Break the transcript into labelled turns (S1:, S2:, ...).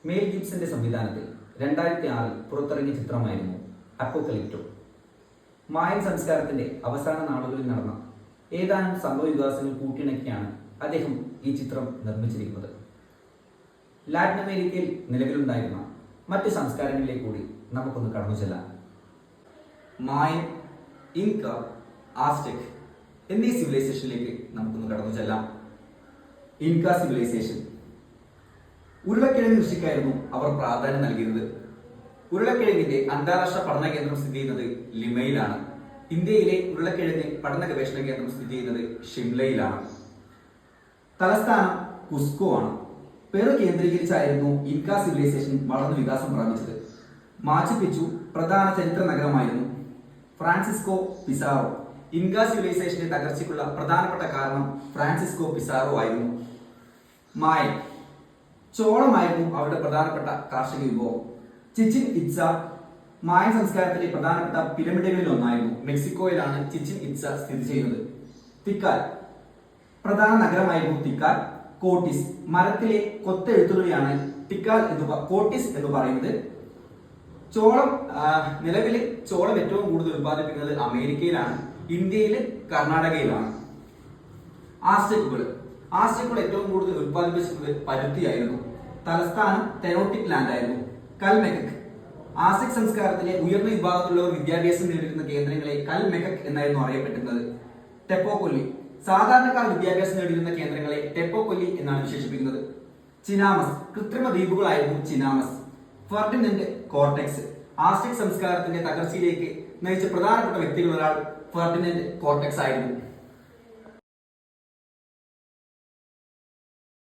S1: മേൽ ഗിബ്സന്റെ സംവിധാനത്തിൽ 2006 പുറത്തിറങ്ങിയ ചിത്രമായിരുന്നു അപ്പോക്കലിപ്റ്റോ. മായൻ സംസ്കാരത്തിന്റെ അവസാന നാളുകളിൽ നടന്ന ഏതാനും സംഭവവികാസങ്ങൾ കൂട്ടിയിണക്കിയാണ് അദ്ദേഹം ഈ ചിത്രം നിർമ്മിച്ചിരിക്കുന്നത്. ലാറ്റിൻ അമേരിക്കയിൽ നിലവിലുണ്ടായിരുന്ന മറ്റ് സംസ്കാരങ്ങളിലേക്ക് കൂടി നമുക്കൊന്ന് കടന്നു ചെല്ലാം. മായൻ, ഇൻക, ആസ്ടെക് എന്നീ സിവിലൈസേഷനിലേക്ക് നമുക്കൊന്ന് കടന്നു ചെല്ലാം. ഇൻക സിവിലൈസേഷൻ. ഉരുളക്കിഴങ്ങ് കൃഷിക്കായിരുന്നു അവർ പ്രാധാന്യം നൽകിയത്. ഉരുളക്കിഴങ്ങിന്റെ അന്താരാഷ്ട്ര പഠന കേന്ദ്രം സ്ഥിതി ചെയ്യുന്നത് ലിമയിലാണ്. ഇന്ത്യയിലെ ഉരുളക്കിഴങ്ങ് പഠന ഗവേഷണ കേന്ദ്രം സ്ഥിതി ചെയ്യുന്നത് ഷിംലയിലാണ്. തലസ്ഥാനം കുസ്കോ ആണ്. പെറു കേന്ദ്രീകരിച്ചായിരുന്നു ഇൻക സിവിലൈസേഷൻ വളർന്നു വികാസം പ്രാപിച്ചത്. മാച്ചു പിച്ചു പ്രധാന ചരിത്ര നഗരമായിരുന്നു. Francisco Pizarro. ഇൻക സിവിലൈസേഷന്റെ തകർച്ചയ്ക്കുള്ള പ്രധാനപ്പെട്ട കാരണം ഫ്രാൻസിസ്കോ പിസാറോ ആയിരുന്നു. മായൻ. ചോളമായിരുന്നു അവരുടെ പ്രധാനപ്പെട്ട കാർഷിക വിഭവം. ചിച്ചിൻ ഇറ്റ്സ മായൻ സംസ്കാരത്തിലെ പ്രധാനപ്പെട്ട പിരമിഡുകളിൽ ഒന്നായിരുന്നു. മെക്സിക്കോയിലാണ് ചിച്ചിൻ ഇറ്റ്സ സ്ഥിതി ചെയ്യുന്നത്. തിക്കാൽ. പ്രധാന നഗരമായിരുന്നു തിക്കാൽ. കോട്ടിസ്. മരത്തിലെ കൊത്തെഴുത്തുകളെയാണ് തിക്കാൽ കോട്ടിസ് എന്ന് പറയുന്നത്. ചോളം നിലവിൽ ചോളം ഏറ്റവും കൂടുതൽ ഉത്പാദിപ്പിക്കുന്നത് അമേരിക്കയിലാണ്. ഇന്ത്യയിൽ കർണാടകയിലാണ്. ആസ്ടെക്കുകൾ ഏറ്റവും കൂടുതൽ ഉത്പാദിപ്പിച്ചത് പരുത്തിയായിരുന്നു. തലസ്ഥാനം തെനോട്ടിക് ലാൻഡ് ആയിരുന്നു. കൽമെക്കക്. ആസ്ടെക് സംസ്കാരത്തിലെ ഉയർന്ന വിഭാഗത്തിലുള്ളവർ വിദ്യാഭ്യാസം നേടിയിരുന്ന കേന്ദ്രങ്ങളെ കൽമെക്കക് എന്നായിരുന്നു അറിയപ്പെട്ടിരുന്നത്. ടെപ്പോക്കൊല്ലി. സാധാരണക്കാർ വിദ്യാഭ്യാസം നേടിയിരുന്ന കേന്ദ്രങ്ങളെ ടെപ്പോക്കൊല്ലി എന്നാണ് വിശേഷിപ്പിക്കുന്നത്. ചിനാമസ്. കൃത്രിമ ദ്വീപുകളായിരുന്നു ചിനാമസ്. Ferdinand Cortez. ആസ്ടെക് സംസ്കാരത്തിന്റെ തകർച്ചയിലേക്ക് നയിച്ച പ്രധാനപ്പെട്ട വ്യക്തികളൊരാൾ ഫെർഡിനൻഡ് കോർട്ടെക്സ് ആയിരുന്നു.